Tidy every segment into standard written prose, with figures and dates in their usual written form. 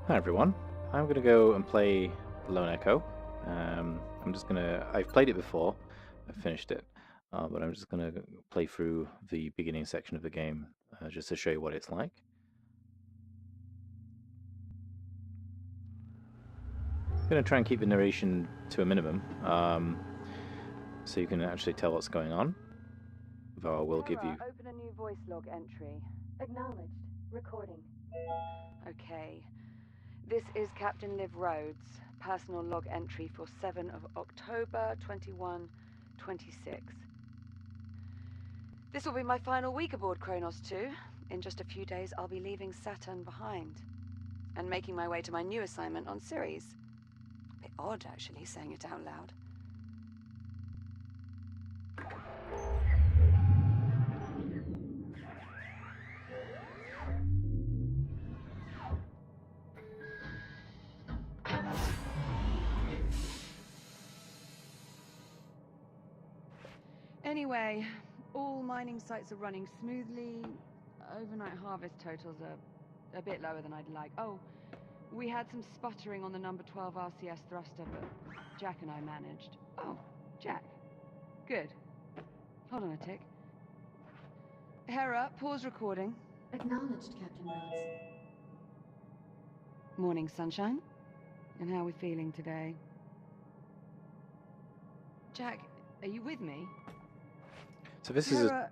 Hi everyone, I'm going to go and play Lone Echo. I've played it before, I've finished it, but I'm just going to play through the beginning section of the game just to show you what it's like. I'm going to try and keep the narration to a minimum, so you can actually tell what's going on. Though I will give you... Open a new voice log entry. Acknowledged. Recording. Okay. This is Captain Liv Rhodes, personal log entry for 7 of October 2126. This will be my final week aboard Kronos 2. In just a few days, I'll be leaving Saturn behind and making my way to my new assignment on Ceres. A bit odd, actually, saying it out loud. Anyway, all mining sites are running smoothly. Overnight harvest totals are a bit lower than I'd like. Oh, we had some sputtering on the number 12 RCS thruster, but Jack and I managed. Oh, Jack. Good. Hold on a tick. Hera, pause recording. Acknowledged, Captain Rhodes. Morning, sunshine. And how are we feeling today? Jack, are you with me? So this is a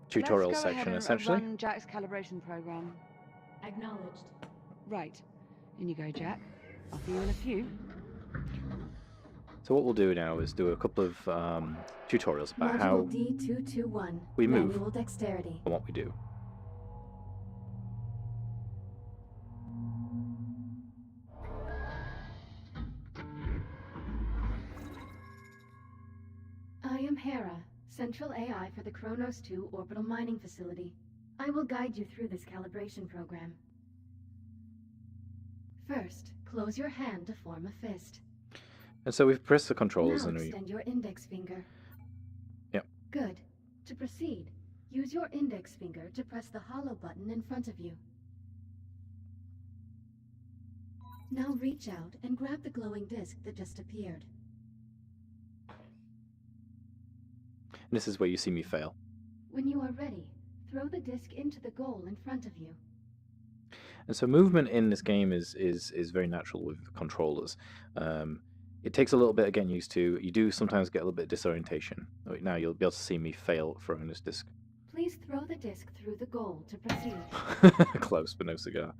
tutorial let's go section, ahead and essentially. run Jack's calibration program. Acknowledged. Right. In you go, Jack. I'll see you in a few. So what we'll do now is do a couple of tutorials about Module how D221. we move Manual dexterity. and what we do. I am Hera, Central AI for the Kronos 2 Orbital Mining Facility. I will guide you through this calibration program. First, close your hand to form a fist. And so we've pressed the controls Now and we... extend your index finger. Yep. Good. To proceed, use your index finger to press the hollow button in front of you. Now reach out and grab the glowing disc that just appeared. This is where you see me fail. When you are ready, throw the disc into the goal in front of you. And so movement in this game is very natural with the controllers. It takes a little bit of getting used to. You do sometimes get a little bit of disorientation. Right now you'll be able to see me fail throwing this disc. Please throw the disc through the goal to proceed. Close, but no cigar.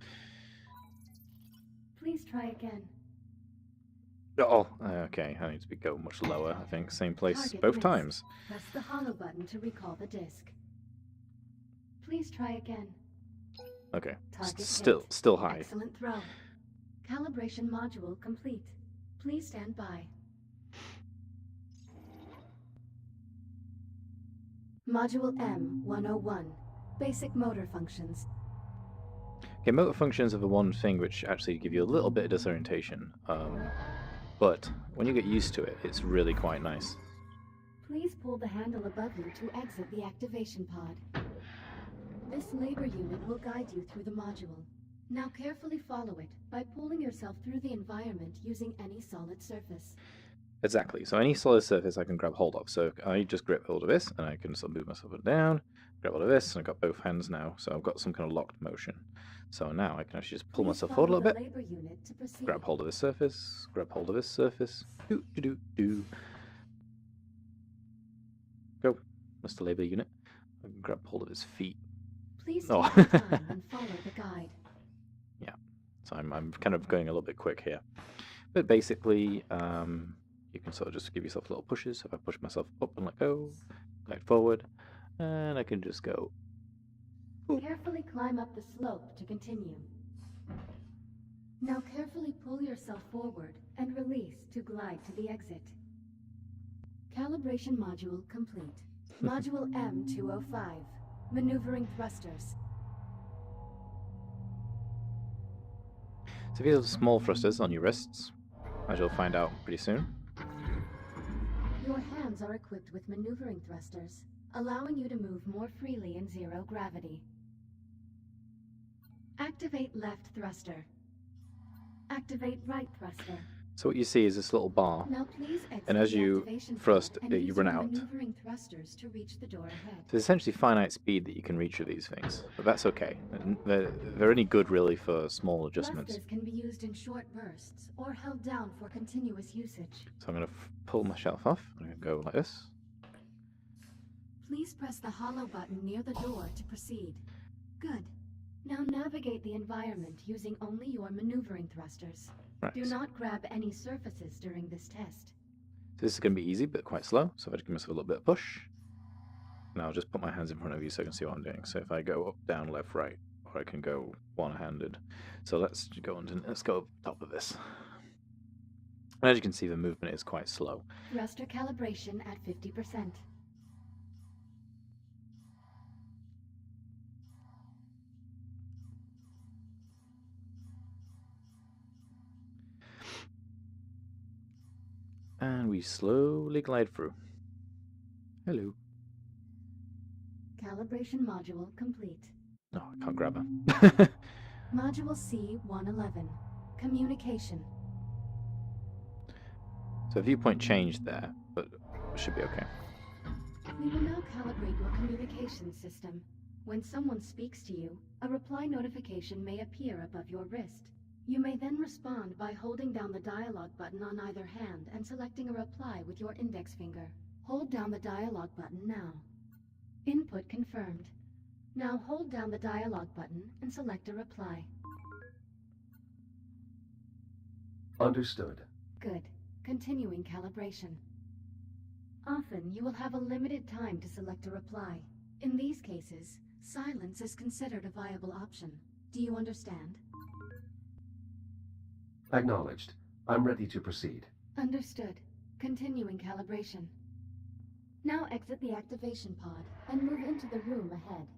Please try again. Oh, okay. I need to go much lower, I think. Same place Target both missed. times. Press the hollow button to recall the disc. Please try again. Okay. Target Still high. Excellent throw. Calibration module complete. Please stand by. Module M101. Basic motor functions. Okay, motor functions are the one thing which actually give you a little bit of disorientation. But when you get used to it, it's really quite nice. Please pull the handle above you to exit the activation pod. This labor unit will guide you through the module. Now carefully follow it by pulling yourself through the environment using any solid surface. Exactly. So any solid surface I can grab hold of. So I just grip hold of this, and I can sort of move myself up and down, grab hold of this, and I've got both hands now. So I've got some kind of locked motion. So now I can actually just pull myself forward a little bit, labor unit to proceed. grab hold of this surface, grab hold of this surface. Do, do, do, do. Go, Mr. Labor Unit. I can grab hold of his feet. Please Oh. take your time and follow the guide. Yeah, so I'm kind of going a little bit quick here. But basically, you can sort of just give yourself little pushes. If I push myself up and let go, glide forward, and I can just go. Ooh. Carefully climb up the slope to continue. Now carefully pull yourself forward and release to glide to the exit. Calibration module complete. Module M205. Maneuvering thrusters. So these are the small thrusters on your wrists, as you'll find out pretty soon. Your hands are equipped with maneuvering thrusters, allowing you to move more freely in zero gravity. Activate left thruster. Activate right thruster. So what you see is this little bar, Now please exit and as the you activation thrust, pod and you use run your out. maneuvering thrusters to reach the door ahead. So there's essentially finite speed that you can reach with these things, but that's okay. They're only good really for small adjustments. Thrusters can be used in short bursts or held down for continuous usage. So I'm going to pull my shelf off. I'm going to go like this. Please press the hollow button near the door to proceed. Good. Now navigate the environment using only your maneuvering thrusters. Right. Do not grab any surfaces during this test. So this is going to be easy, but quite slow. So if I just give myself a little bit of push. Now I'll just put my hands in front of you so you can see what I'm doing. So if I go up, down, left, right, or I can go one-handed. So let's go up top of this. And as you can see, the movement is quite slow. Thruster calibration at 50%. And we slowly glide through. Hello. Calibration module complete. No, I can't grab her. Module C-111. Communication. So viewpoint changed there, but it should be okay. We will now calibrate your communication system. When someone speaks to you, a reply notification may appear above your wrist. You may then respond by holding down the dialogue button on either hand and selecting a reply with your index finger. Hold down the dialogue button now. Input confirmed. Now hold down the dialogue button and select a reply. Understood. Good. Continuing calibration. Often you will have a limited time to select a reply. In these cases, silence is considered a viable option. Do you understand? Acknowledged. I'm ready to proceed. Understood. Continuing calibration. Now exit the activation pod and move into the room ahead.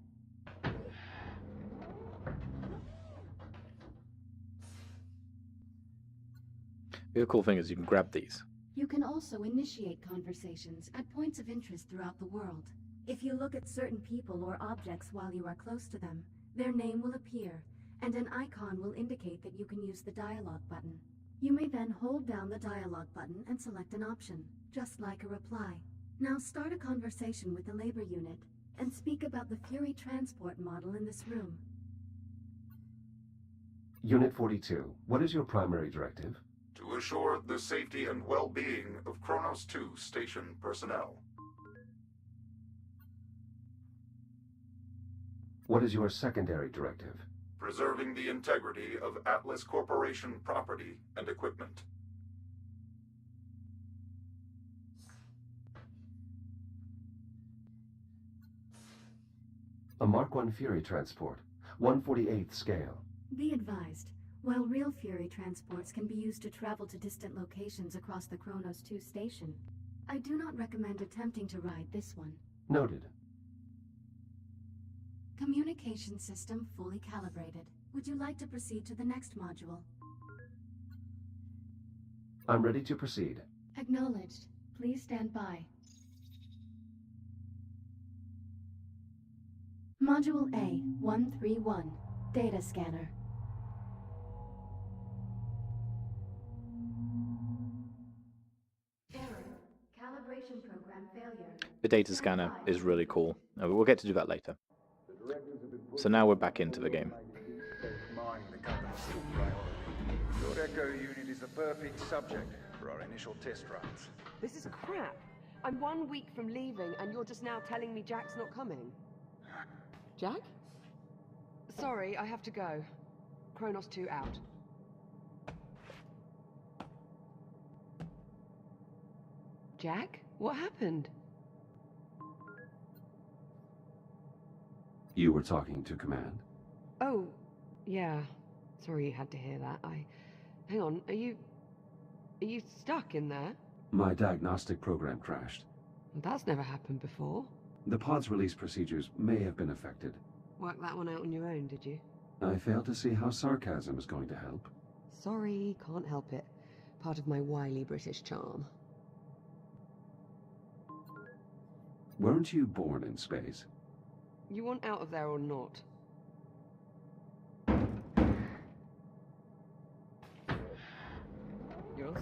The other cool thing is you can grab these. You can also initiate conversations at points of interest throughout the world. If you look at certain people or objects while you are close to them, their name will appear, and an icon will indicate that you can use the dialogue button. You may then hold down the dialogue button and select an option, just like a reply. Now start a conversation with the labor unit, and speak about the Fury transport model in this room. Unit 42, what is your primary directive? To assure the safety and well-being of Kronos 2 station personnel. What is your secondary directive? Preserving the integrity of Atlas Corporation property and equipment. A Mark I Fury transport, 1/48th scale. Be advised, while real Fury transports can be used to travel to distant locations across the Kronos 2 station, I do not recommend attempting to ride this one. Noted. Communication system fully calibrated. Would you like to proceed to the next module? I'm ready to proceed. Acknowledged. Please stand by. Module A-131. Data scanner. Error. Calibration program failure. The data scanner is really cool. We'll get to do that later. So now we're back into the game. Your Echo unit is the perfect subject for our initial test runs. This is crap. I'm 1 week from leaving, and you're just now telling me Jack's not coming. Jack? Sorry, I have to go. Kronos 2 out. Jack? What happened? You were talking to Command? Oh, yeah. Sorry you had to hear that. Hang on, are you stuck in there? My diagnostic program crashed. That's never happened before. The pod's release procedures may have been affected. Worked that one out on your own, did you? I failed to see how sarcasm is going to help. Sorry, can't help it. Part of my wily British charm. Weren't you born in space? You want out of there or not?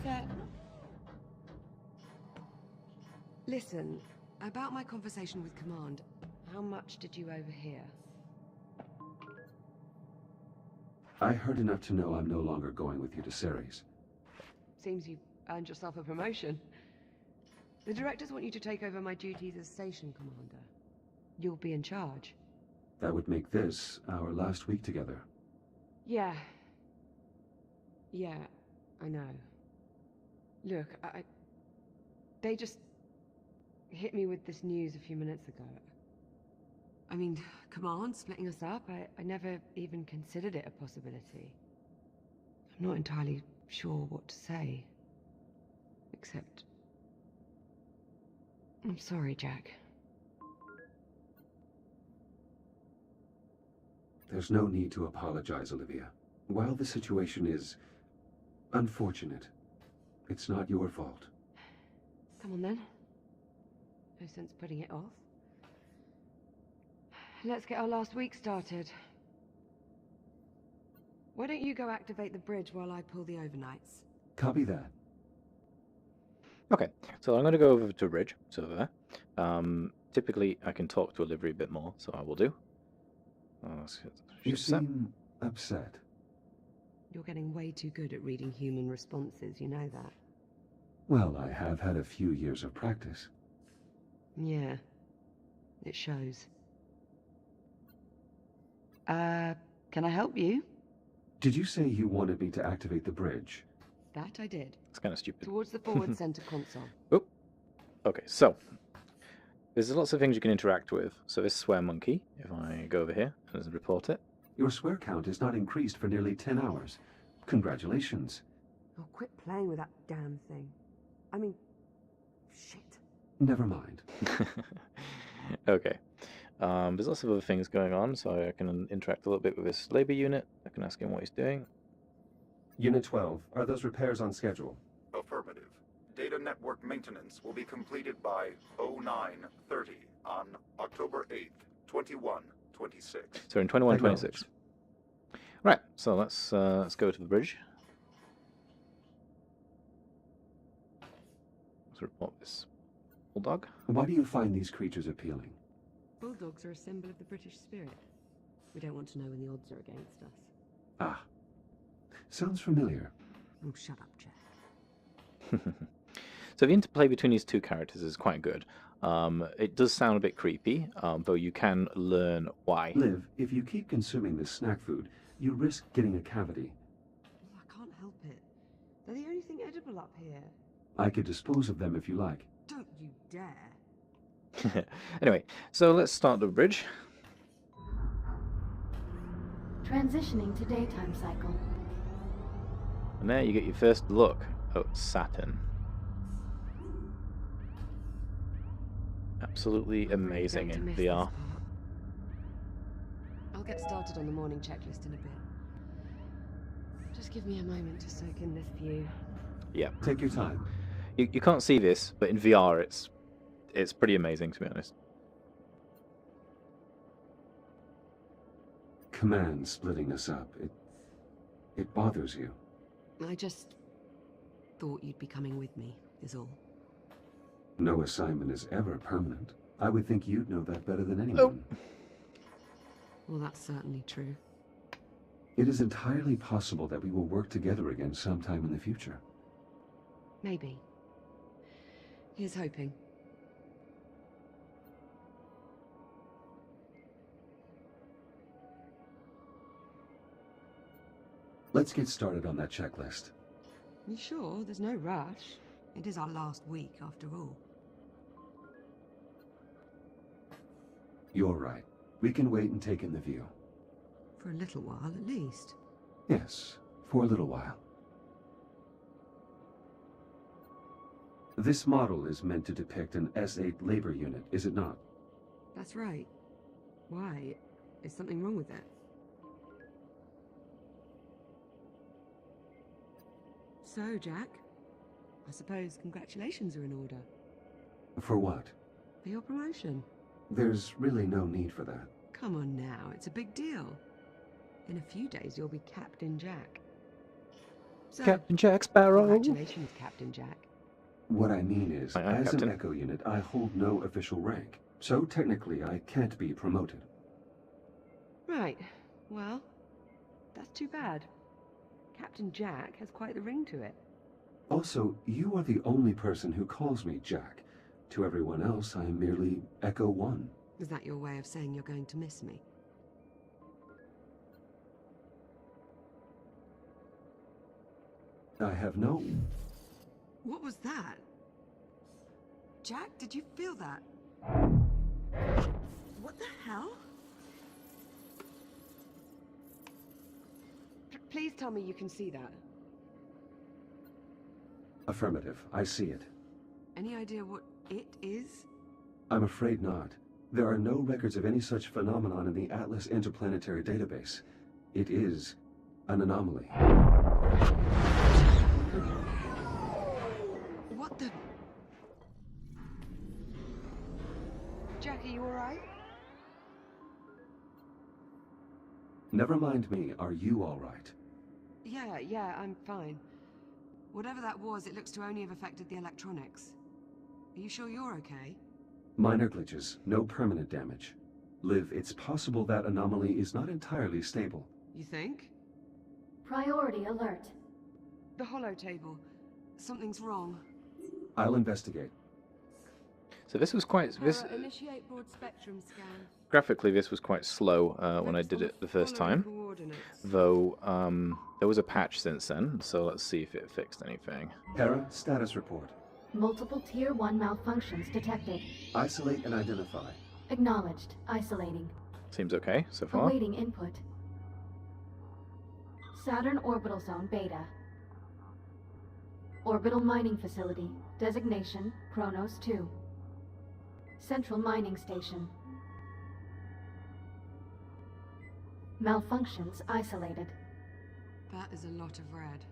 Set. Listen, about my conversation with Command, how much did you overhear? I heard enough to know I'm no longer going with you to Ceres. Seems you've earned yourself a promotion. The directors want you to take over my duties as station commander. You'll be in charge. That would make this our last week together. Yeah. Yeah, I know. Look, they just hit me with this news a few minutes ago. I mean, Command splitting us up, I never even considered it a possibility. I'm not entirely sure what to say. Except... I'm sorry, Jack. There's no need to apologize, Olivia. While the situation is unfortunate, it's not your fault. Come on then. No sense putting it off. Let's get our last week started. Why don't you go activate the bridge while I pull the overnights? Copy that. Okay, so I'm going to go over to Ridge, so over there. Typically, I can talk to Olivia a bit more, so I will do. You seem upset. You're getting way too good at reading human responses, you know that. Well, I have had a few years of practice. Yeah, it shows. Can I help you? Did you say you wanted me to activate the bridge? That I did. It's kind of stupid. Towards the forward center console. Oh, okay, so there's lots of things you can interact with. So this swear monkey, if I go over here and report it. Your swear count is not increased for nearly 10 hours. Congratulations. Oh, quit playing with that damn thing. I mean, shit. Never mind. Okay. There's lots of other things going on, so I can interact a little bit with this labor unit. I can ask him what he's doing. Unit 12, are those repairs on schedule? Affirmative. Data network maintenance will be completed by 09:30 on October 8th, 2126. So in 2126. Right, so let's go to the bridge. Let's report this bulldog. Why do you find these creatures appealing? Bulldogs are a symbol of the British spirit. We don't want to know when the odds are against us. Ah. Sounds familiar. Oh, shut up, Jeff. So the interplay between these two characters is quite good. It does sound a bit creepy, though you can learn why. Liv, if you keep consuming this snack food, you risk getting a cavity. Oh, I can't help it. They're the only thing edible up here. I could dispose of them if you like. Don't you dare. Anyway, so let's start the bridge. Transitioning to daytime cycle. And there you get your first look at Saturn. Absolutely amazing in VR. I'll get started on the morning checklist in a bit. Just give me a moment to soak in this view. Yeah. Take your time. You can't see this, but in VR it's pretty amazing, to be honest. Command splitting us up. It bothers you. I just thought you'd be coming with me, is all. No assignment is ever permanent. I would think you'd know that better than anyone. Well, that's certainly true. It is entirely possible that we will work together again sometime in the future. Maybe. Here's hoping. Let's get started on that checklist. You sure? There's no rush. It is our last week, after all. You're right. We can wait and take in the view. For a little while, at least. Yes, for a little while. This model is meant to depict an S8 labor unit, is it not? That's right. Why? Is something wrong with it? So, Jack, I suppose congratulations are in order. For what? For your promotion. There's really no need for that. Come on now, it's a big deal. In a few days, you'll be Captain Jack. So, Captain Jack Sparrow. congratulations, Captain Jack. What I mean is, I am as Captain. an Echo unit, I hold no official rank, so technically I can't be promoted. Right. Well, that's too bad. Captain Jack has quite the ring to it. Also, you are the only person who calls me Jack. To everyone else, I am merely Echo 1. Is that your way of saying you're going to miss me? I have no... What was that? Jack, did you feel that? What the hell? Please tell me you can see that. Affirmative, I see it. Any idea what it is? I'm afraid not. There are no records of any such phenomenon in the Atlas Interplanetary Database. It is an anomaly. What the... Jack, are you alright? Never mind me, are you all right? Yeah, I'm fine. Whatever that was, it looks to only have affected the electronics. Are you sure you're okay? Minor glitches, no permanent damage. Liv, it's possible that anomaly is not entirely stable. You think? Priority alert. The holotable. Something's wrong. I'll investigate. So this was quite Initiate broad spectrum scan. graphically. This was quite slow when I did it the first time. Though there was a patch since then, so let's see if it fixed anything. Hera, status report. Multiple Tier 1 malfunctions detected. Isolate and identify. Acknowledged. Isolating. Seems okay so far. Awaiting input. Saturn Orbital Zone Beta. Orbital Mining Facility. Designation Kronos 2. Central Mining Station. Malfunctions isolated. That is a lot of red.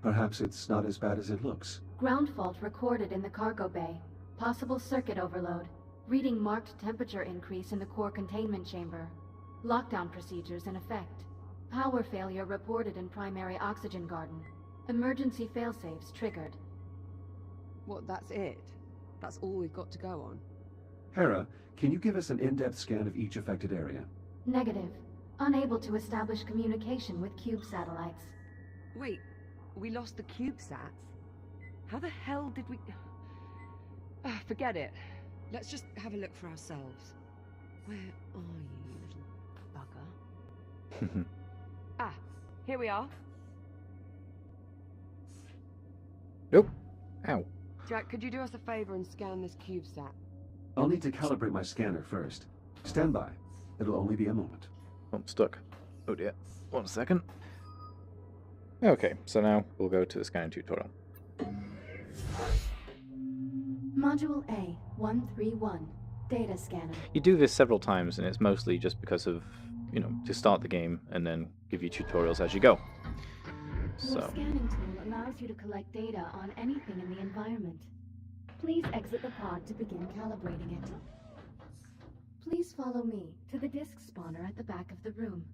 Perhaps it's not as bad as it looks. Ground fault recorded in the cargo bay. Possible circuit overload. Reading marked temperature increase in the core containment chamber. Lockdown procedures in effect. Power failure reported in primary oxygen garden. Emergency failsafes triggered. What, that's it? That's all we've got to go on? Hera, can you give us an in-depth scan of each affected area? Negative. Unable to establish communication with cube satellites. Wait, we lost the CubeSats? How the hell did we... forget it. Let's just have a look for ourselves. Where are you, little bugger? Here we are. Nope. Ow. Jack, could you do us a favor and scan this CubeSat? I'll need to calibrate my scanner first. Stand by. It'll only be a moment. Oh, I'm stuck. Oh dear. 1 second. Okay, so now we'll go to the scanning tutorial. Module A 131. Data scanner. You do this several times, and it's mostly just because of, to start the game and then give you tutorials as you go. Your scanning tool allows you to collect data on anything in the environment. Please exit the pod to begin calibrating it. Please follow me to the disk spawner at the back of the room.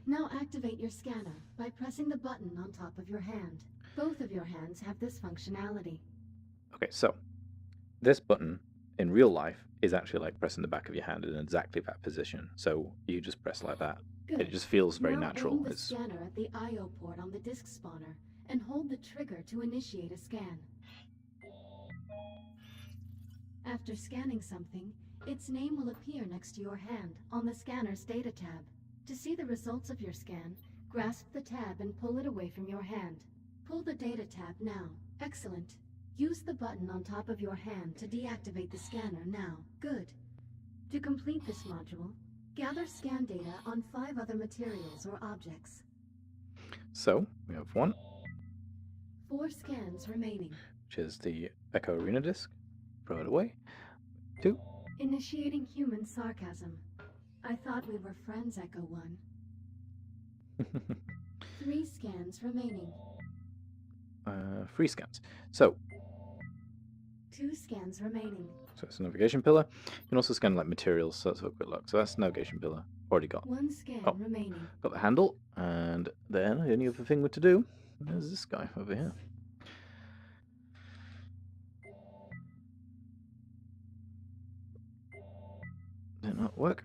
Now activate your scanner by pressing the button on top of your hand. Both of your hands have this functionality. Okay, so this button in real life is actually like pressing the back of your hand in exactly that position. So you just press like that. Good. It just feels very Now natural. Aim the scanner at the I/O port on the disk spawner and hold the trigger to initiate a scan. After scanning something, its name will appear next to your hand on the scanner's data tab. To see the results of your scan, grasp the tab and pull it away from your hand. Pull the data tab now. Excellent. Use the button on top of your hand to deactivate the scanner now. Good. To complete this module, gather scan data on 5 other materials or objects. So we have 1, 4 scans remaining. which is the Echo Arena disk. Throw it away. 2. Initiating human sarcasm. I thought we were friends, Echo 1. 3 scans remaining. 3 scans. So 2 scans remaining. it's a navigation pillar. You can also scan like materials, so let's have a quick look. So that's navigation pillar. Already got. One scan Oh. remaining. Got the handle, and then the only other thing to do is this guy over here. Did not work.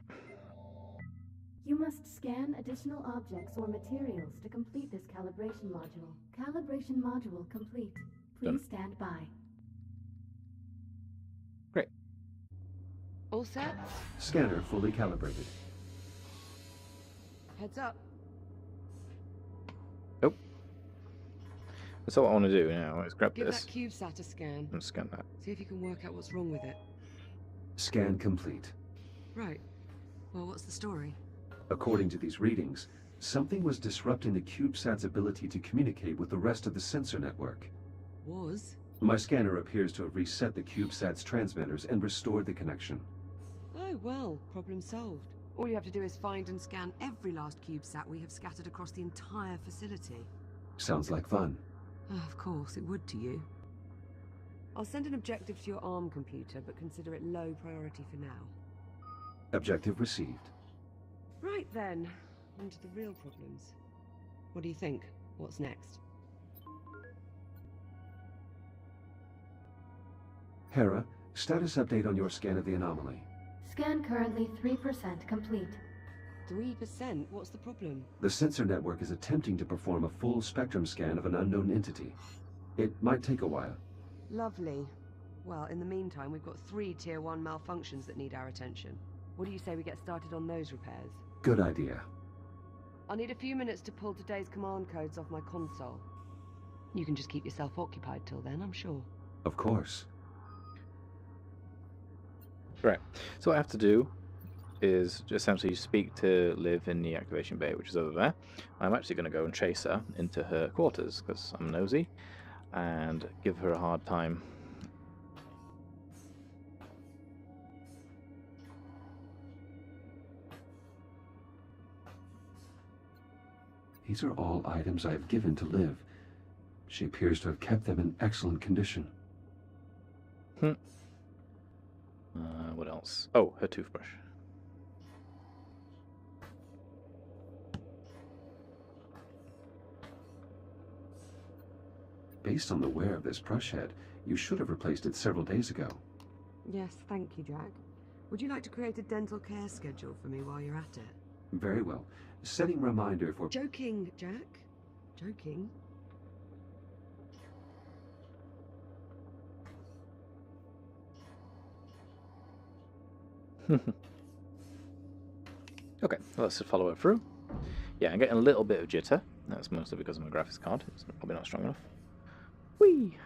You must scan additional objects or materials to complete this calibration module. Calibration module complete. Please Done. stand by. Great. All set? Scanner fully calibrated. Heads up. So what I want to do now is grab Give this that CubeSat a scan. and scan that. See if you can work out what's wrong with it. Scan complete. Right. Well, what's the story? According to these readings, something was disrupting the CubeSat's ability to communicate with the rest of the sensor network. Was? My scanner appears to have reset the CubeSat's transmitters and restored the connection. Oh, well, problem solved. All you have to do is find and scan every last CubeSat we have scattered across the entire facility. Sounds like fun. Of course, it would to you. I'll send an objective to your ARM computer, but consider it low priority for now. Objective received. Right then, on to the real problems. What do you think? What's next? Hera, status update on your scan of the anomaly. Scan currently 3% complete. 3%? What's the problem? The sensor network is attempting to perform a full spectrum scan of an unknown entity. It might take a while. Lovely. Well, in the meantime, we've got 3 Tier 1 malfunctions that need our attention. What do you say we get started on those repairs? Good idea. I'll need a few minutes to pull today's command codes off my console. You can just keep yourself occupied till then, I'm sure. Of course. Right. So what I have to do is essentially speak to Liv in the activation bay, which is over there. I'm actually going to go and chase her into her quarters because I'm nosy and give her a hard time. These are all items I have given to Liv. She appears to have kept them in excellent condition. What else? Oh, her toothbrush. Based on the wear of this brush head, you should have replaced it several days ago. Yes, thank you, Jack. Would you like to create a dental care schedule for me while you're at it? Very well. Setting reminder for... Joking, Jack. Joking. Okay, let's just follow it through. Yeah, I'm getting a little bit of jitter. That's mostly because of my graphics card. It's probably not strong enough. Whee!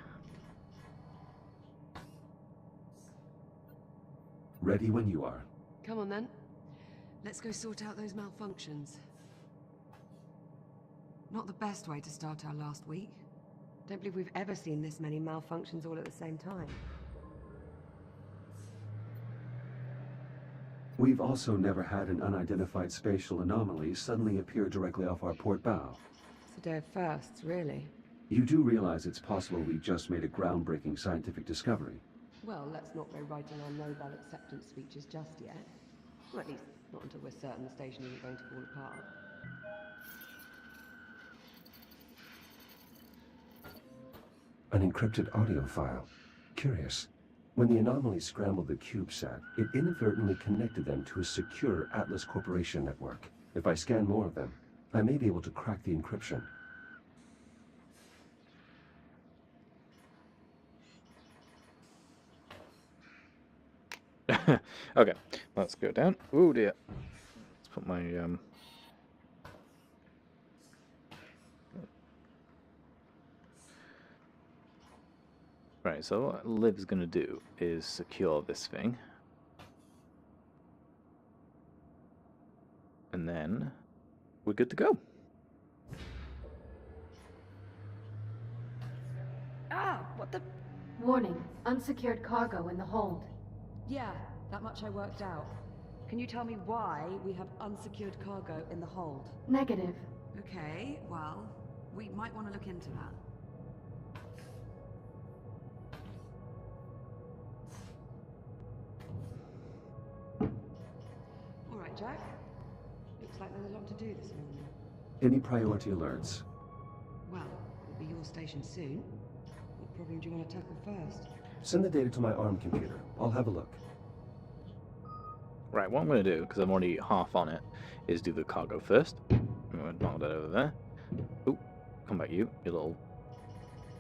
Ready when you are. Come on then. Let's go sort out those malfunctions. Not the best way to start our last week. Don't believe we've ever seen this many malfunctions all at the same time. We've also never had an unidentified spatial anomaly suddenly appear directly off our port bow. It's a day of firsts, really. You do realize it's possible we just made a groundbreaking scientific discovery. Well, let's not go writing our Nobel acceptance speeches just yet. Well, at least not until we're certain the station isn't going to fall apart. An encrypted audio file. Curious. When the anomaly scrambled the CubeSat, it inadvertently connected them to a secure Atlas Corporation network. If I scan more of them, I may be able to crack the encryption. Okay, let's go down. Oh dear. Let's put my Right, so what Liv's gonna do is secure this thing. And then we're good to go. Ah, what the... Warning, unsecured cargo in the hold. Yeah, that much I worked out. Can you tell me why we have unsecured cargo in the hold? Negative. Okay, well, we might want to look into that. All right, Jack. like there's a lot to do this morning. Any priority alerts? Well, it'll be your station soon. What problem do you want to tackle first? Send the data to my ARM computer. I'll have a look. Right, what I'm going to do, because I'm already half on it, is do the cargo first. I'm going to knock that over there. Oop, come back you little...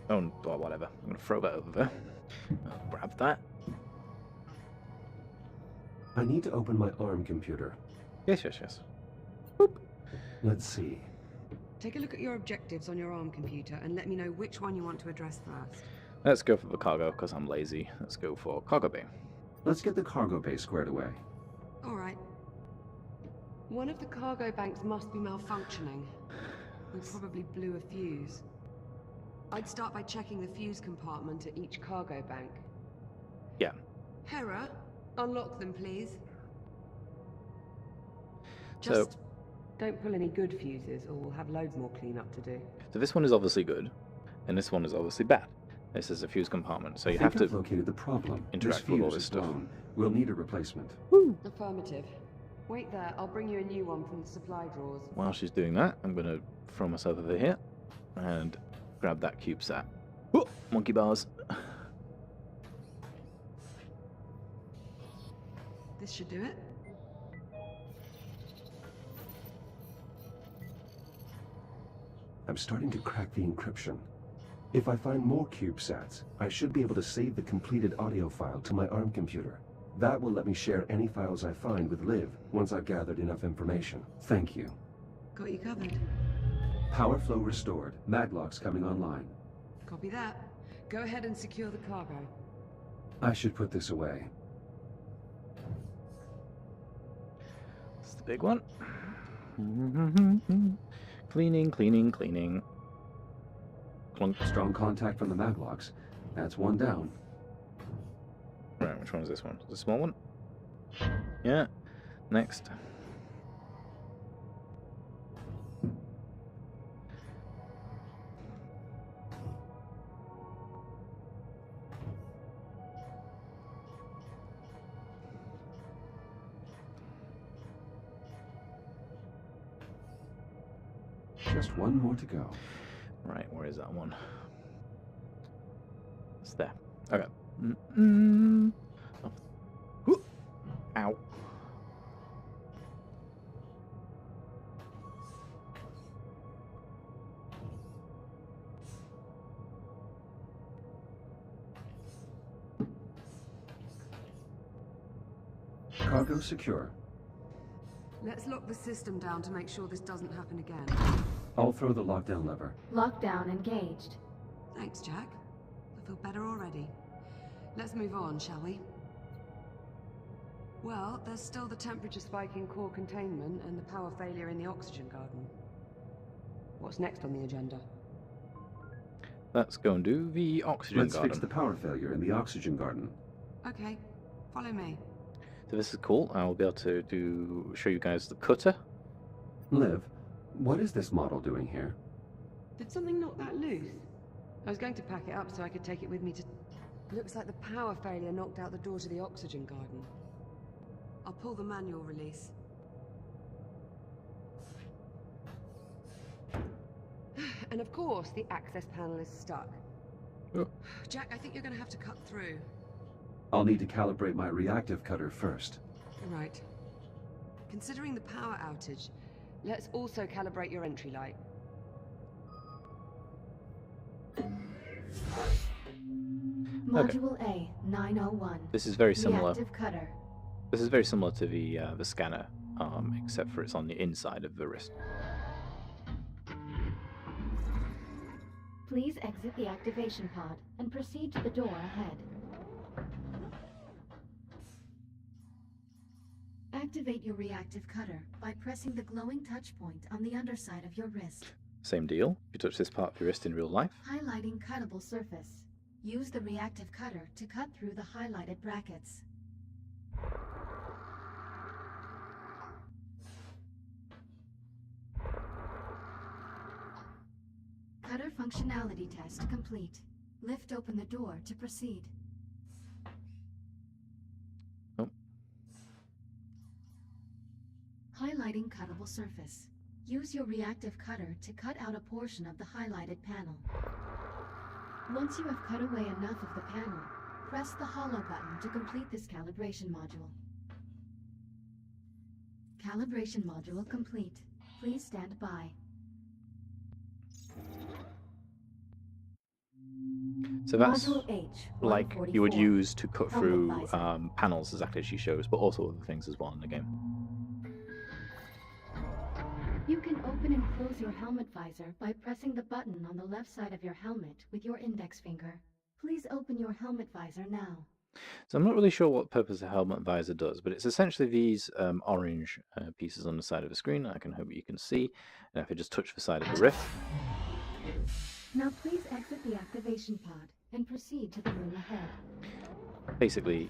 Oh, or whatever. I'm going to throw that over there. I'll grab that. I need to open my ARM computer. Yes. Boop. Let's see. Take a look at your objectives on your ARM computer and let me know which one you want to address first. Let's go for the cargo, because I'm lazy. Let's go for cargo bay. Let's get the cargo bay squared away. All right. One of the cargo banks must be malfunctioning. We probably blew a fuse. I'd start by checking the fuse compartment at each cargo bank. Yeah. Hera, unlock them, please. So- Just don't pull any good fuses, or we'll have loads more cleanup to do. So this one is obviously good, and this one is obviously bad. This is a fuse compartment, so you have I've to... located the problem. interact This with all fuse this is stuff. blown. We'll need a replacement. Affirmative. Wait there, I'll bring you a new one from the supply drawers. While she's doing that, I'm going to throw myself over here and grab that CubeSat. Whoa, monkey bars. This should do it. I'm starting to crack the encryption. If I find more CubeSats, I should be able to save the completed audio file to my ARM computer. That will let me share any files I find with Liv once I've gathered enough information. Thank you. Got you covered. Power flow restored. Maglocks coming online. Copy that. Go ahead and secure the cargo. I should put this away. That's the big one. Cleaning. Clunk. Strong contact from the Maglocks. That's one down. Right, which one is this one? The small one? Yeah. Next. Just one more to go. Right, where is that one? It's there. Okay. Oh. Whoo! Ow. Cargo secure. Let's lock the system down to make sure this doesn't happen again. I'll throw the lockdown lever. Lockdown engaged. Thanks, Jack. I feel better already. Let's move on, shall we? Well, there's still the temperature spike in core containment and the power failure in the oxygen garden. What's next on the agenda? Let's go and do the oxygen Let's garden. fix the power failure in the oxygen garden. Okay, follow me. So this is cool. I'll be able to show you guys the cutter. Liv, what is this model doing here? Did something knock that loose? I was going to pack it up so I could take it with me to... Looks like the power failure knocked out the door to the oxygen garden. I'll pull the manual release. And of course, the access panel is stuck. Oh. Jack, I think you're going to have to cut through. I'll need to calibrate my reactive cutter first. Right. Considering the power outage, let's also calibrate your entry light. Module A, 901. This is very similar. Reactive cutter. This is very similar to the scanner, except for it's on the inside of the wrist. Please exit the activation pod and proceed to the door ahead. Activate your reactive cutter by pressing the glowing touch point on the underside of your wrist, Same deal. If you touch this part of your wrist in real life, highlighting cuttable surface. Use the reactive cutter to cut through the highlighted brackets. Cutter functionality test complete. Lift open the door to proceed. Oh. Highlight hiding cuttable surface. Use your reactive cutter to cut out a portion of the highlighted panel. Once you have cut away enough of the panel, press the hollow button to complete this calibration module. Calibration module complete. Please stand by. So that's Module H, like you would 144. use to cut Helmet through visor. panels, exactly as she shows, but also other things as well in the game. You can open and close your helmet visor by pressing the button on the left side of your helmet with your index finger. Please open your helmet visor now. So I'm not really sure what purpose a helmet visor does, but it's essentially these orange pieces on the side of the screen. I can hope you can see. And if I just touch the side of the rift, Now please exit the activation pod and proceed to the room ahead. basically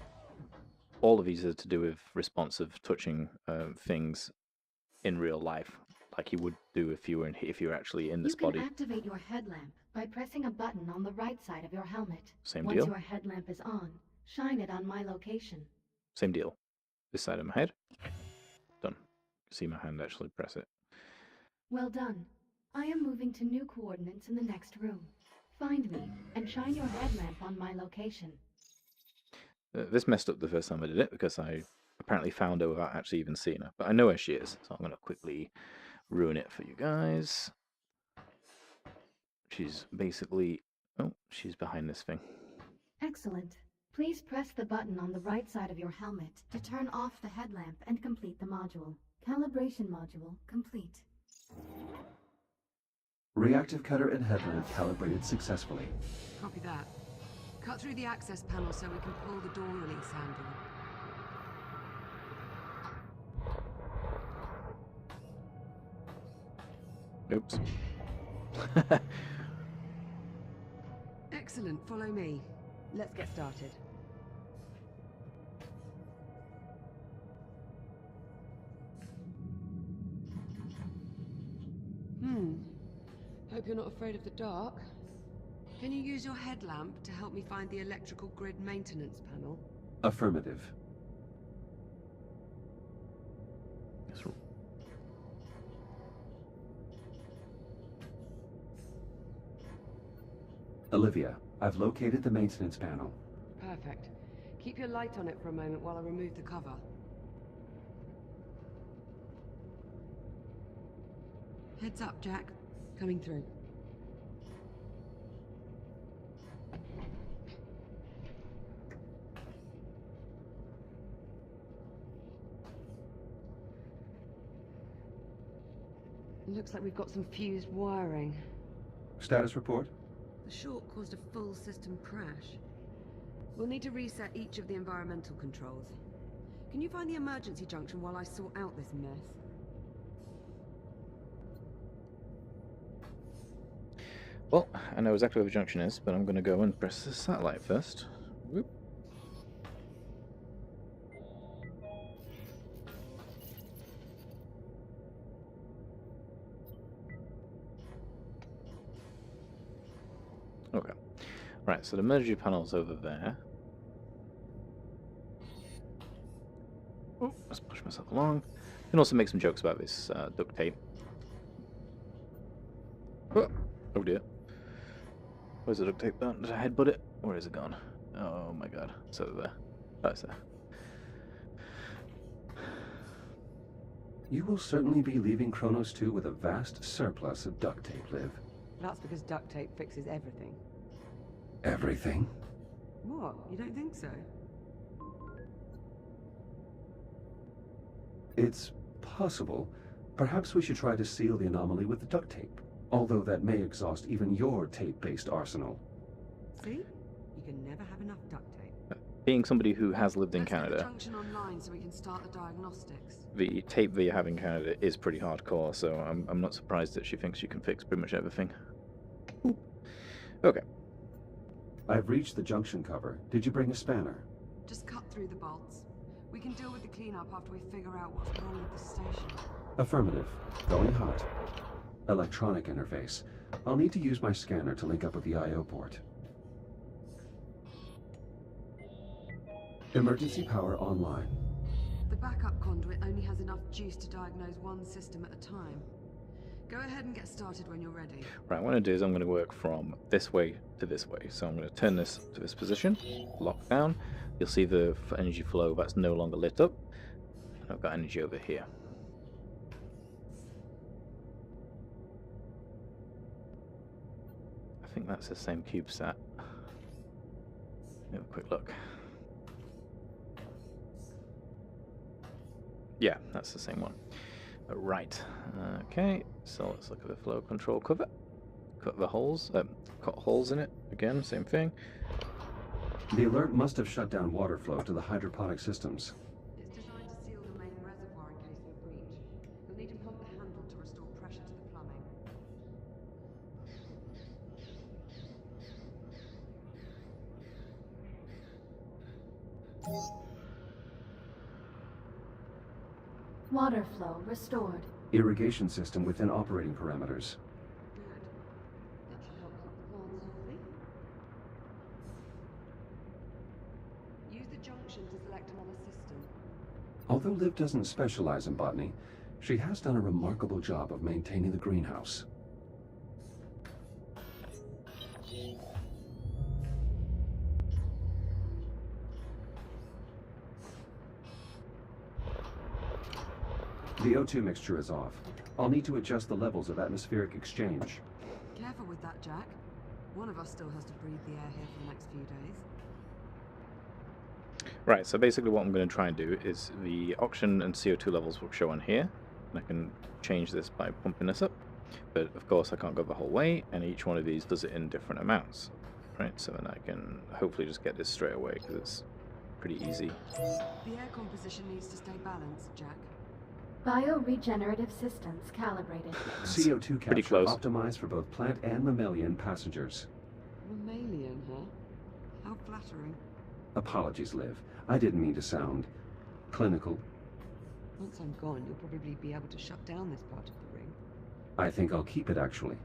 all of these are to do with responsive touching things in real life, like you would do if you were actually in this You can body. activate your headlamp by pressing a button on the right side of your helmet. Same Once deal. your headlamp is on, shine it on my location. Same deal. This side of my head. Done. See my hand actually press it. Well done. I am moving to new coordinates in the next room. Find me and shine your headlamp on my location. This messed up the first time I did it because I apparently found her without actually even seeing her. But I know where she is, so I'm going to quickly ruin it for you guys. She's basically... Oh, she's behind this thing. Excellent. Please press the button on the right side of your helmet to turn off the headlamp and complete the module. Calibration module complete. Reactive cutter and headlamp calibrated successfully. Copy that. Cut through the access panel so we can pull the door release handle. Oops. Excellent, follow me. Let's get started. Hope you're not afraid of the dark. Can you use your headlamp to help me find the electrical grid maintenance panel? Affirmative. Yes. Olivia, I've located the maintenance panel. Perfect. Keep your light on it for a moment while I remove the cover. Heads up, Jack. Coming through. Looks like we've got some fused wiring. Status report? The short caused a full system crash. We'll need to reset each of the environmental controls. Can you find the emergency junction while I sort out this mess? Well, I know exactly where the junction is, but I'm going to go and press the satellite first. Whoop. Okay. Right, so the emergency panel's over there. Oh, let's push myself along. I can also make some jokes about this duct tape. Oh dear. Where's the duct tape gone? Did I headbutt it? Where is it gone? Oh my god. It's over there. Oh, it's there. You will certainly be leaving Kronos 2 with a vast surplus of duct tape, Liv. That's because duct tape fixes everything. Everything? What? You don't think so? It's possible. Perhaps we should try to seal the anomaly with the duct tape. Although that may exhaust even your tape-based arsenal. See? You can never have enough duct tape. Being somebody who has lived in Let's get the Canada, junction online so we can start the diagnostics. the tape that you have in Canada is pretty hardcore, so I'm not surprised that she thinks you can fix pretty much everything. Okay. I've reached the junction cover. Did you bring a spanner? Just cut through the bolts. We can deal with the cleanup after we figure out what's wrong with the station. Affirmative. Going hot. Electronic interface. I'll need to use my scanner to link up with the I/O port. Emergency power online. The backup conduit only has enough juice to diagnose one system at a time. Go ahead and get started when you're ready. Right, what I'm going to do is I'm going to work from this way to this way. So I'm going to turn this to this position, lock down. You'll see the energy flow that's no longer lit up. And I've got energy over here. I think that's the same CubeSat. Have a quick look. Yeah, that's the same one. Right. Okay, so let's look at the flow control cover. Cut the holes. Cut holes in it. Again, same thing. The alert must have shut down water flow to the hydroponic systems. It's designed to seal the main reservoir in case of a breach. You'll need to pump the handle to restore pressure to the plumbing. Water flow restored. Irrigation system within operating parameters. Good. That should help keep the plants healthy. Use the junction to select another system. Although Liv doesn't specialize in botany, she has done a remarkable job of maintaining the greenhouse. The O2 mixture is off. I'll need to adjust the levels of atmospheric exchange. Careful with that, Jack. One of us still has to breathe the air here for the next few days. Right, so basically what I'm going to try and do is the oxygen and CO2 levels will show on here. And I can change this by pumping this up. But of course I can't go the whole way, and each one of these does it in different amounts. Right, so then I can hopefully just get this straight away because it's pretty easy. The air composition needs to stay balanced, Jack. Bioregenerative systems calibrated. CO2 Pretty capture close. optimized for both plant and mammalian passengers. Mammalian, huh? How flattering. Apologies, Liv. I didn't mean to sound clinical. Once I'm gone, you'll probably be able to shut down this part of the ring. I think I'll keep it, actually,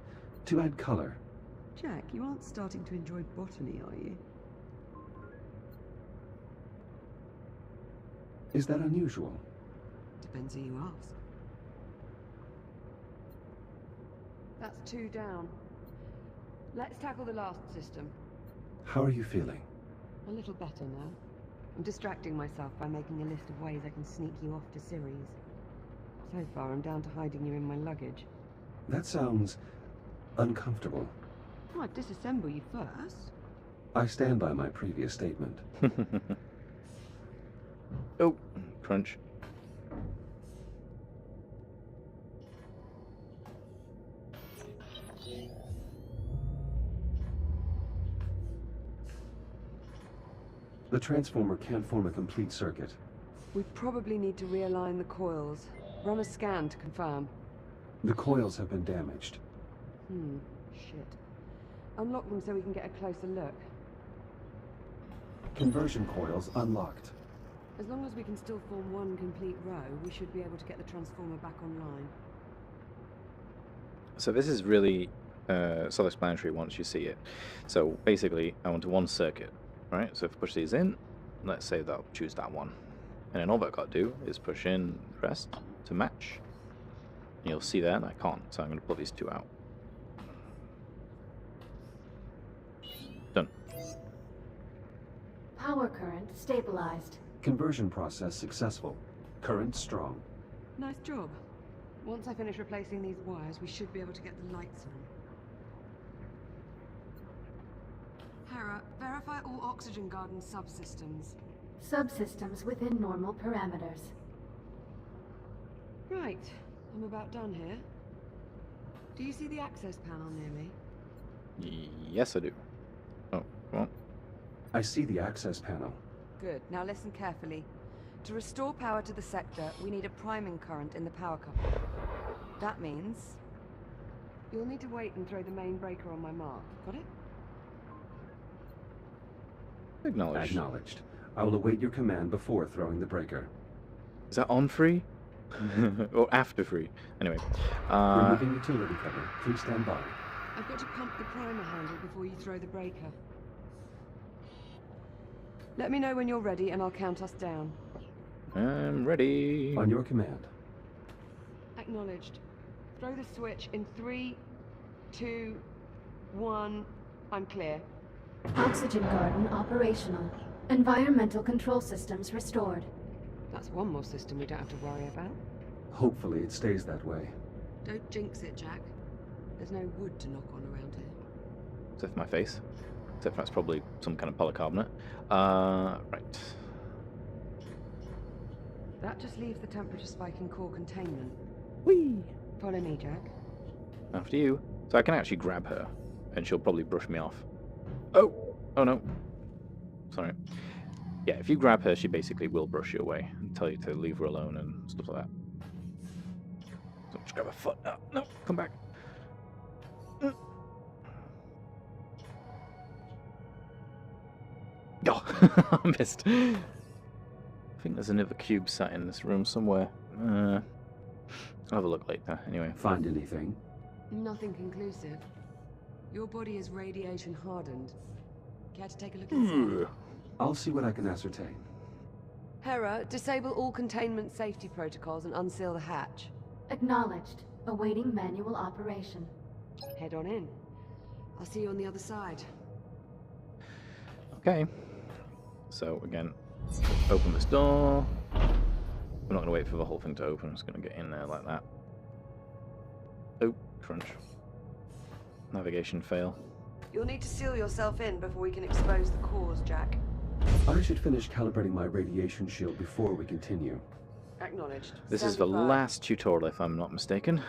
to add color. Jack, you aren't starting to enjoy botany, are you? Is that unusual? Depends who you ask. That's 2 down. Let's tackle the last system. How are you feeling? A little better now. I'm distracting myself by making a list of ways I can sneak you off to Ceres. So far, I'm down to hiding you in my luggage. That sounds uncomfortable. I'd disassemble you first. I stand by my previous statement. Oh, crunch. The transformer can't form a complete circuit. We probably need to realign the coils. Run a scan to confirm. The coils have been damaged. Shit. Unlock them so we can get a closer look. Conversion coils unlocked. As long as we can still form one complete row, we should be able to get the transformer back online. So this is really self-explanatory once you see it. So basically, I want one circuit, right? So if I push these in, let's say that I'll choose that one. And then all I've got to do is push in the rest to match. And you'll see that I can't, so I'm going to pull these 2 out. Done. Power current stabilized. Conversion process successful. Current strong. Nice job. Once I finish replacing these wires, we should be able to get the lights on. Hera, verify all Oxygen Garden subsystems. Subsystems within normal parameters. Right, I'm about done here. Do you see the access panel near me? Yes, I do. Oh, come on. I see the access panel. Good. Now listen carefully. To restore power to the sector, we need a priming current in the power couple. That means You'll need to wait and throw the main breaker on my mark. Got it? Acknowledged. Acknowledged. I will await your command before throwing the breaker. Is that on free? Or after free? Anyway. Removing utility cover. Please stand by. I've got to pump the primer handle before you throw the breaker. Let me know when you're ready and I'll count us down. I'm ready. On your command. Acknowledged. Throw the switch in 3, 2, 1. I'm clear. Oxygen garden operational. Environmental control systems restored. That's one more system we don't have to worry about. Hopefully it stays that way. Don't jinx it, Jack. There's no wood to knock on around here. Except for my face. Except for that's probably some kind of polycarbonate. Right. That just leaves the temperature spike in core containment. Whee! Follow me, Jack. After you. So I can actually grab her, and she'll probably brush me off. Oh! Oh no. Sorry. Yeah, if you grab her, she basically will brush you away and tell you to leave her alone and stuff like that. So just grab her foot. No, no, come back. Oh, I missed. I think there's another cube sat in this room somewhere. I'll have a look later. Anyway. Find anything? Nothing conclusive. Your body is radiation hardened. Care to take a look inside? I'll see what I can ascertain. Hera, disable all containment safety protocols and unseal the hatch. Acknowledged. Awaiting manual operation. Head on in. I'll see you on the other side. Okay. So again, open this door. We're not going to wait for the whole thing to open. I'm just going to get in there like that. Oh, crunch. Navigation fail. You'll need to seal yourself in before we can expose the cores, Jack. I should finish calibrating my radiation shield before we continue. Acknowledged. This is the last tutorial, if I'm not mistaken.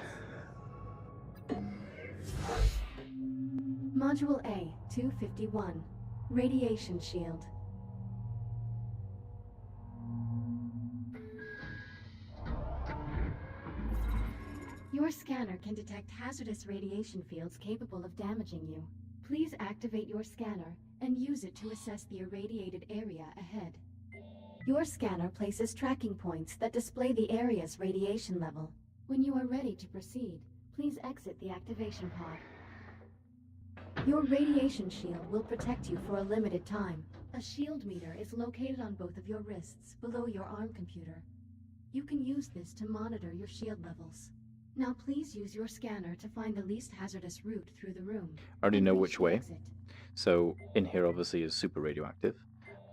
Module A, 251. Radiation shield. Your scanner can detect hazardous radiation fields capable of damaging you. Please activate your scanner and use it to assess the irradiated area ahead. Your scanner places tracking points that display the area's radiation level. When you are ready to proceed, please exit the activation pod. Your radiation shield will protect you for a limited time. A shield meter is located on both of your wrists below your arm computer. You can use this to monitor your shield levels. Now please use your scanner to find the least hazardous route through the room. I already know Reach which the way. exit. So in here obviously is super radioactive.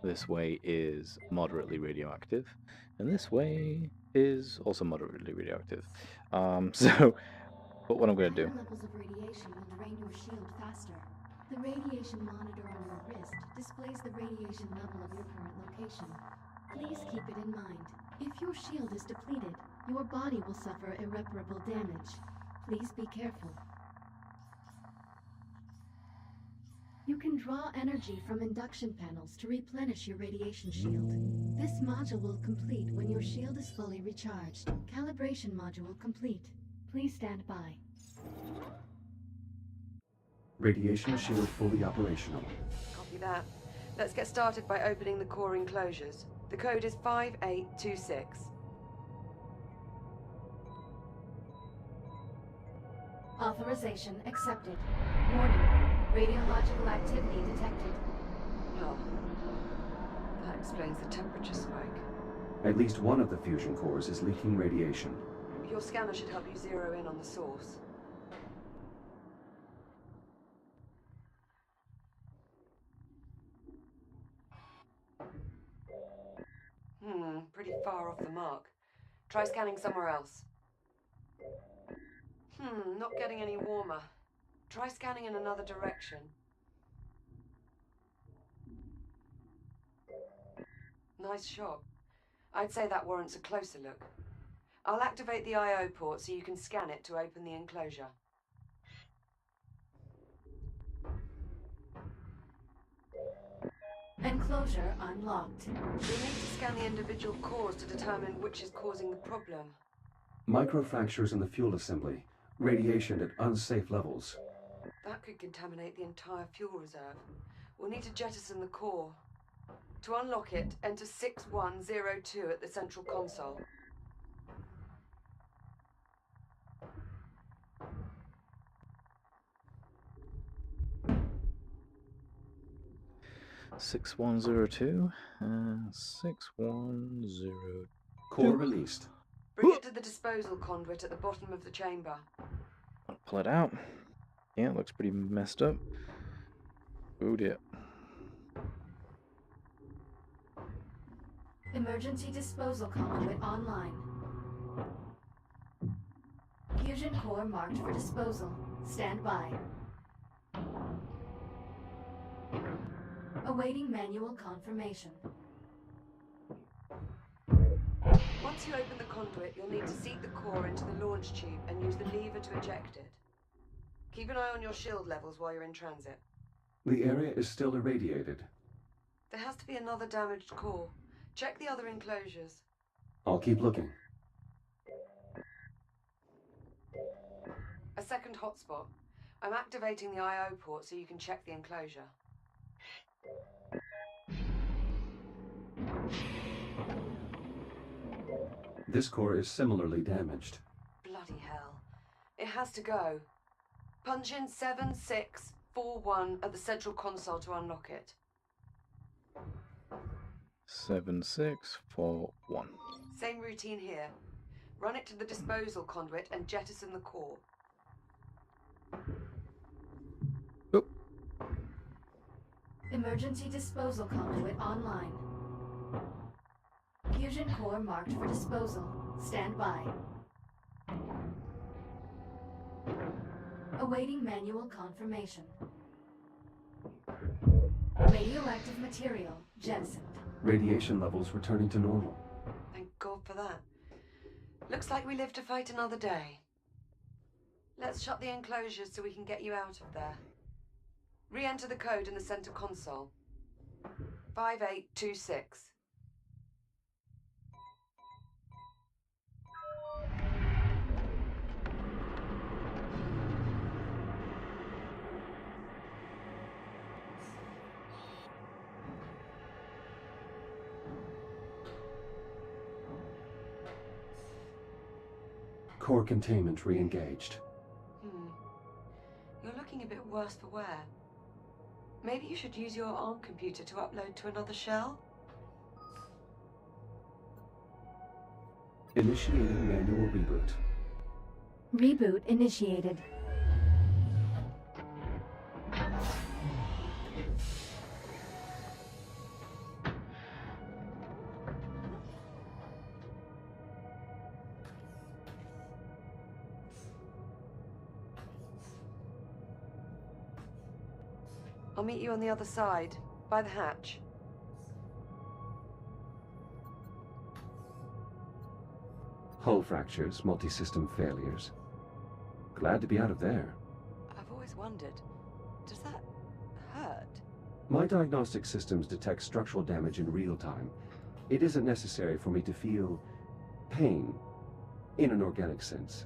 This way is moderately radioactive. And this way is also moderately radioactive. But what I'm going to do... Higher levels of radiation will drain your shield faster. The radiation monitor on your wrist displays the radiation level of your current location. Please keep it in mind. If your shield is depleted, your body will suffer irreparable damage. Please be careful. You can draw energy from induction panels to replenish your radiation shield. This module will complete when your shield is fully recharged. Calibration module complete. Please stand by. Radiation shield fully operational. Copy that. Let's get started by opening the core enclosures. The code is 5826. Authorization accepted. Warning. Radiological activity detected. Oh. That explains the temperature spike. At least one of the fusion cores is leaking radiation. Your scanner should help you zero in on the source. Pretty far off the mark. Try scanning somewhere else. Not getting any warmer. Try scanning in another direction. Nice shot. I'd say that warrants a closer look. I'll activate the I/O port so you can scan it to open the enclosure. Enclosure unlocked. You'll need to scan the individual cores to determine which is causing the problem. Microfractures in the fuel assembly. Radiation at unsafe levels. That could contaminate the entire fuel reserve. We'll need to jettison the core. To unlock it, enter 6102 at the central console. $6102 and 6102. Core released. Bring it to the disposal conduit at the bottom of the chamber. I'll pull it out. Yeah, it looks pretty messed up. Oh dear. Emergency disposal conduit online. Fusion core marked for disposal. Stand by. Awaiting manual confirmation. Once you open the conduit, you'll need to seat the core into the launch tube and use the lever to eject it. Keep an eye on your shield levels while you're in transit. The area is still irradiated. There has to be another damaged core. Check the other enclosures. I'll keep looking. A second hotspot. I'm activating the I/O port so you can check the enclosure. This core is similarly damaged. Bloody hell. It has to go. Punch in 7641 at the central console to unlock it. 7641. Same routine here. Run it to the disposal conduit and jettison the core. Oh. Emergency disposal conduit online. Fusion core marked for disposal. Stand by. Awaiting manual confirmation. Radioactive material jettisoned. Radiation levels returning to normal. Thank God for that. Looks like we live to fight another day. Let's shut the enclosures so we can get you out of there. Re-enter the code in the center console. 5826. Core containment re-engaged. You're looking a bit worse for wear. Maybe you should use your ARM computer to upload to another shell? Initiating manual reboot. Reboot initiated. I'll meet you on the other side, by the hatch. Hull fractures, multi-system failures. Glad to be out of there. I've always wondered, does that hurt? My diagnostic systems detect structural damage in real time. It isn't necessary for me to feel pain in an organic sense.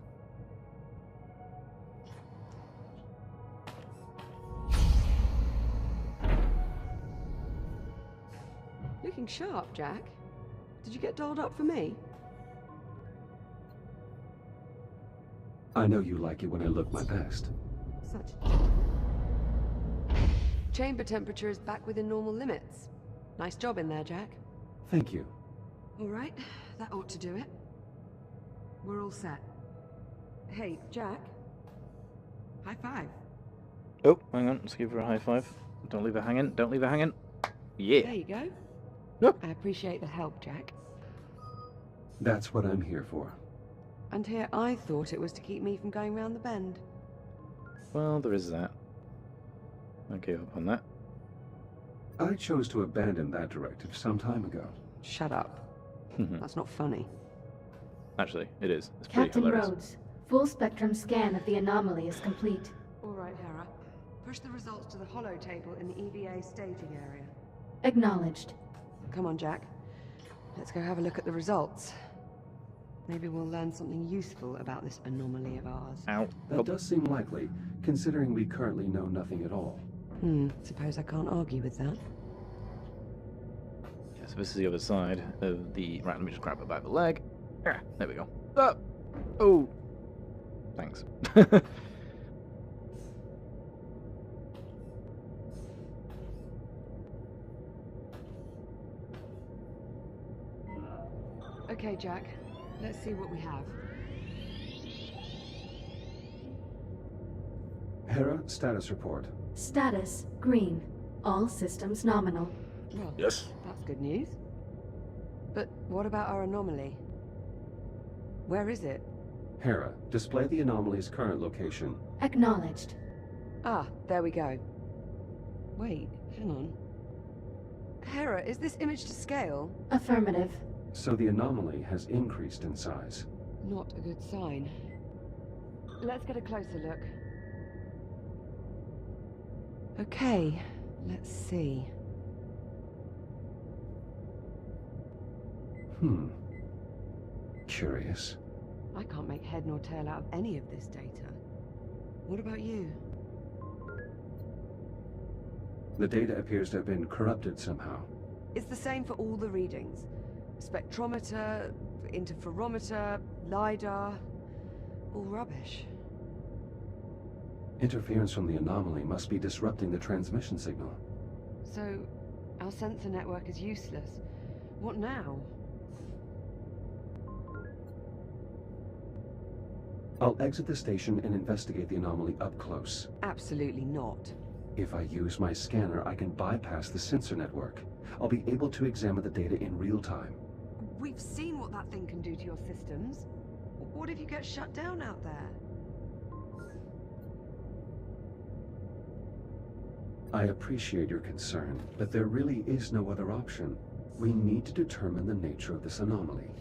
Looking sharp, Jack. Did you get dolled up for me? I know you like it when I look my best. Such... Chamber temperature is back within normal limits. Nice job in there, Jack. Thank you. All right, that ought to do it. We're all set. Hey, Jack. High five. Oh, hang on. Let's give her a high five. Don't leave her hanging. Don't leave her hanging. Yeah. There you go. Yep. I appreciate the help, Jack. That's what I'm here for. And here I thought it was to keep me from going round the bend. Well, there is that. I gave up on that. I chose to abandon that directive some time ago. Shut up. That's not funny. Actually, it is. It's pretty Captain hilarious. Rhodes, full spectrum scan of the anomaly is complete. All right, Hera. Push the results to the holo table in the EVA staging area. Acknowledged. Come on, Jack. Let's go have a look at the results. Maybe we'll learn something useful about this anomaly of ours. Ow. That does seem likely, considering we currently know nothing at all. Suppose I can't argue with that. Yeah, so this is the other side of the... Right, let me just grab it by the leg. Ah, there we go. Ah! Oh! Thanks. Okay, Jack. Let's see what we have. Hera, status report. Status, green. All systems nominal. Well, Yes. that's good news. But what about our anomaly? Where is it? Hera, display the anomaly's current location. Acknowledged. Ah, there we go. Wait, hang on. Hera, is this image to scale? Affirmative. So the anomaly has increased in size. Not a good sign. Let's get a closer look. Okay, let's see. Curious. I can't make head nor tail out of any of this data. What about you? The data appears to have been corrupted somehow. It's the same for all the readings. Spectrometer, interferometer, LiDAR, all rubbish. Interference from the anomaly must be disrupting the transmission signal. So, our sensor network is useless. What now? I'll exit the station and investigate the anomaly up close. Absolutely not. If I use my scanner, I can bypass the sensor network. I'll be able to examine the data in real time. We've seen what that thing can do to your systems. What if you get shut down out there? I appreciate your concern, but there really is no other option. We need to determine the nature of this anomaly.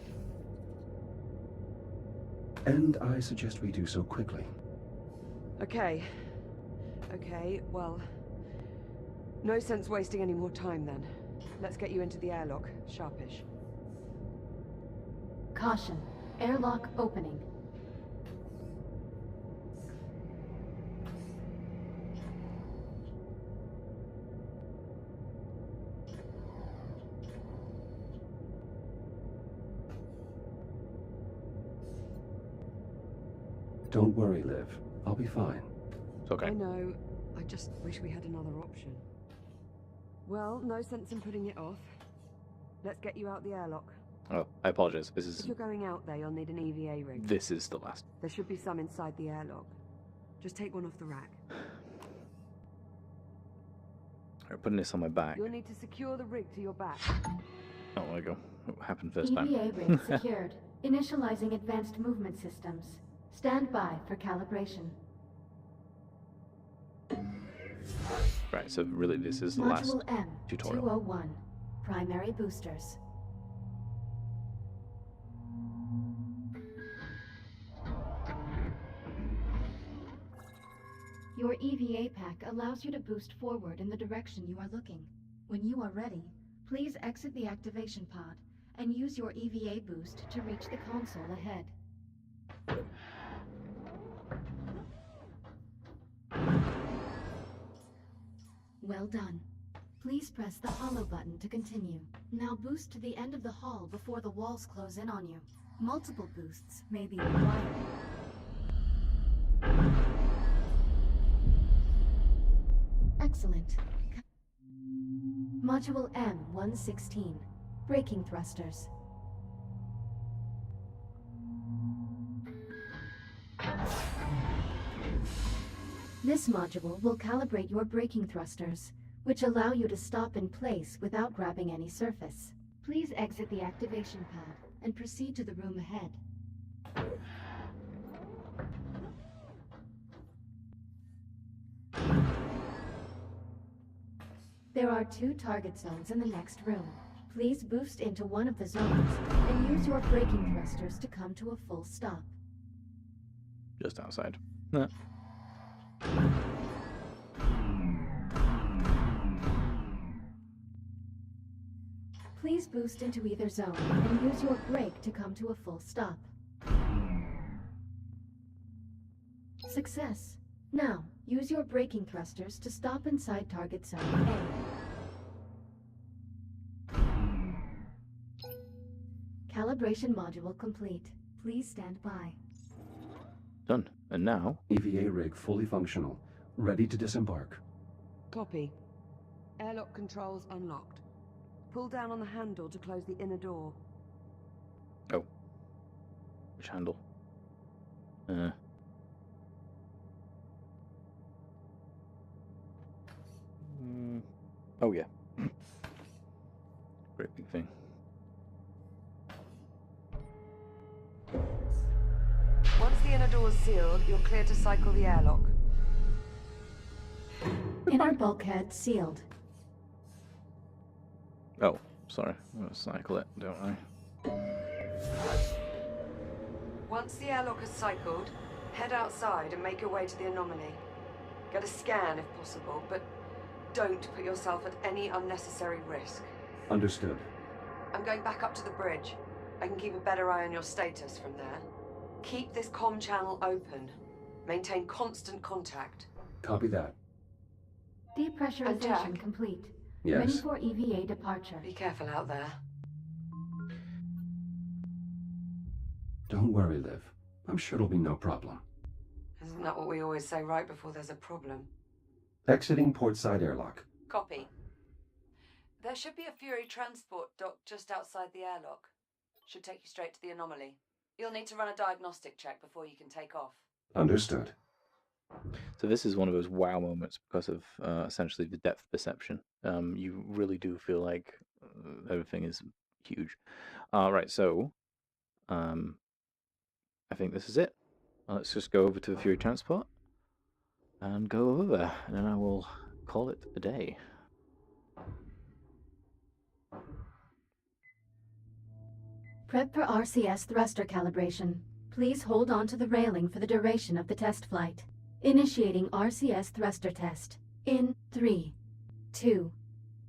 And I suggest we do so quickly. Okay. Okay, well... no sense wasting any more time then. Let's get you into the airlock, sharpish. Caution. Airlock opening. Don't worry, Liv. I'll be fine. It's okay. I know. I just wish we had another option. Well, no sense in putting it off. Let's get you out the airlock. Oh, I apologize. If you're going out there, you'll need an EVA rig. This is the last. There should be some inside the airlock. Just take one off the rack. I'm putting this on my back. You'll need to secure the rig to your back. Oh, there we go. What happened first time? EVA rig secured. Initializing advanced movement systems. Stand by for calibration. Right, so really this is the last Module M tutorial. 201. Primary boosters. Your EVA pack allows you to boost forward in the direction you are looking. When you are ready, please exit the activation pod and use your EVA boost to reach the console ahead. Well done. Please press the hollow button to continue. Now boost to the end of the hall before the walls close in on you. Multiple boosts may be required. Excellent. Module M116. Braking thrusters. This module will calibrate your braking thrusters, which allow you to stop in place without grabbing any surface. Please exit the activation pod and proceed to the room ahead. There are 2 target zones in the next room. Please boost into one of the zones and use your braking thrusters to come to a full stop. Just outside. Nah. Please boost into either zone and use your brake to come to a full stop. Success. Now, use your braking thrusters to stop inside target zone A. Calibration module complete. Please stand by. Done. And now? EVA rig fully functional. Ready to disembark. Copy. Airlock controls unlocked. Pull down on the handle to close the inner door. Which handle? Oh yeah. Great big thing. Once the inner door is sealed, you're clear to cycle the airlock. Inner bulkhead sealed. Oh, sorry. I'm gonna cycle it, don't I? Once the airlock is cycled, head outside and make your way to the anomaly. Get a scan if possible, but don't put yourself at any unnecessary risk. Understood. I'm going back up to the bridge. I can keep a better eye on your status from there. Keep this comm channel open. Maintain constant contact. Copy that. Depressurization Jack? complete. Yes. Ready for EVA departure. Be careful out there. Don't worry, Liv. I'm sure it'll be no problem. Isn't that what we always say right before there's a problem? Exiting portside airlock. Copy. There should be a Fury transport docked just outside the airlock. Should take you straight to the anomaly. You'll need to run a diagnostic check before you can take off. Understood. So this is one of those wow moments because of essentially the depth perception. You really do feel like everything is huge. Right, so I think this is it. Let's just go over to the Fury transport and go over there, and then I will call it a day. Prep for RCS thruster calibration. Please hold on to the railing for the duration of the test flight. Initiating RCS thruster test. In 3, 2,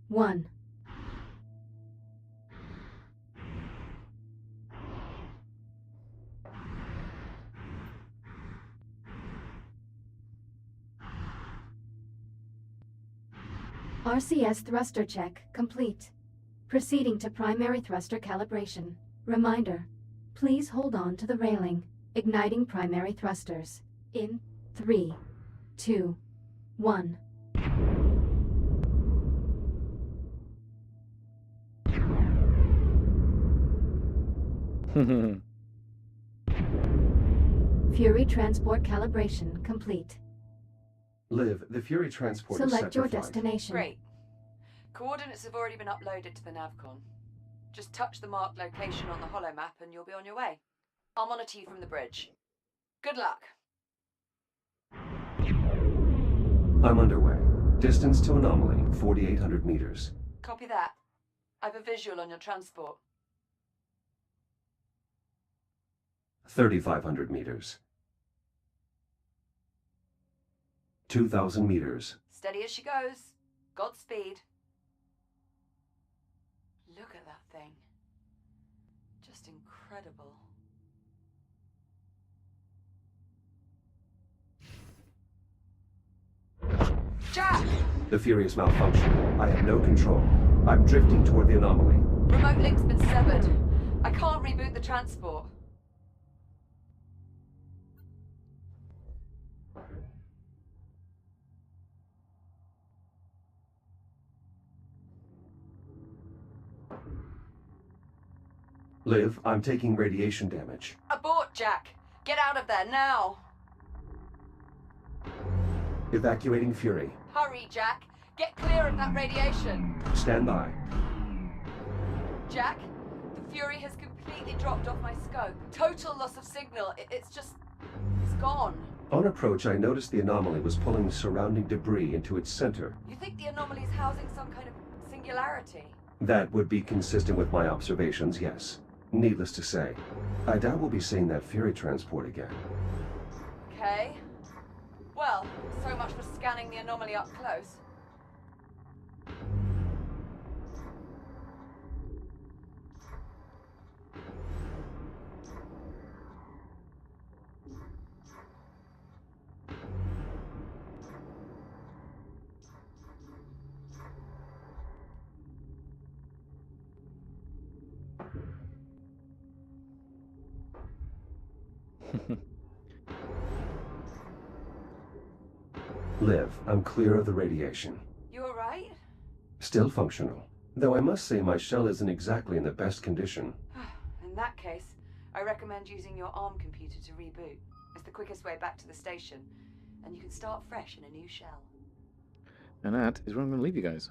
1. RCS thruster check complete. Proceeding to primary thruster calibration. Reminder, please hold on to the railing. Igniting primary thrusters. In 3, 2, 1. Fury transport calibration complete. Liv, the Fury transport is set Select for your flight. destination. Great. Coordinates have already been uploaded to the Navcon. Just touch the marked location on the holomap and you'll be on your way. I'll monitor you from the bridge. Good luck. I'm underway. Distance to anomaly, 4,800 meters. Copy that. I've a visual on your transport. 3,500 meters. 2,000 meters. Steady as she goes. Godspeed. Look at that thing. Just incredible. Jack! The Fury is malfunctioning. I have no control. I'm drifting toward the anomaly. Remote link's been severed. I can't reboot the transport. Liv, I'm taking radiation damage. Abort, Jack! Get out of there now! Evacuating Fury. Hurry, Jack! Get clear of that radiation! Stand by. Jack, the Fury has completely dropped off my scope. Total loss of signal. It's gone. On approach, I noticed the anomaly was pulling surrounding debris into its center. You think the anomaly is housing some kind of singularity? That would be consistent with my observations, yes. Needless to say, I doubt we'll be seeing that Fury transport again. Okay. Well, so much for scanning the anomaly up close. Liv, I'm clear of the radiation. You alright? Still functional. Though I must say my shell isn't exactly in the best condition. In that case, I recommend using your ARM computer to reboot. It's the quickest way back to the station, and you can start fresh in a new shell. And that is where I'm going to leave you guys.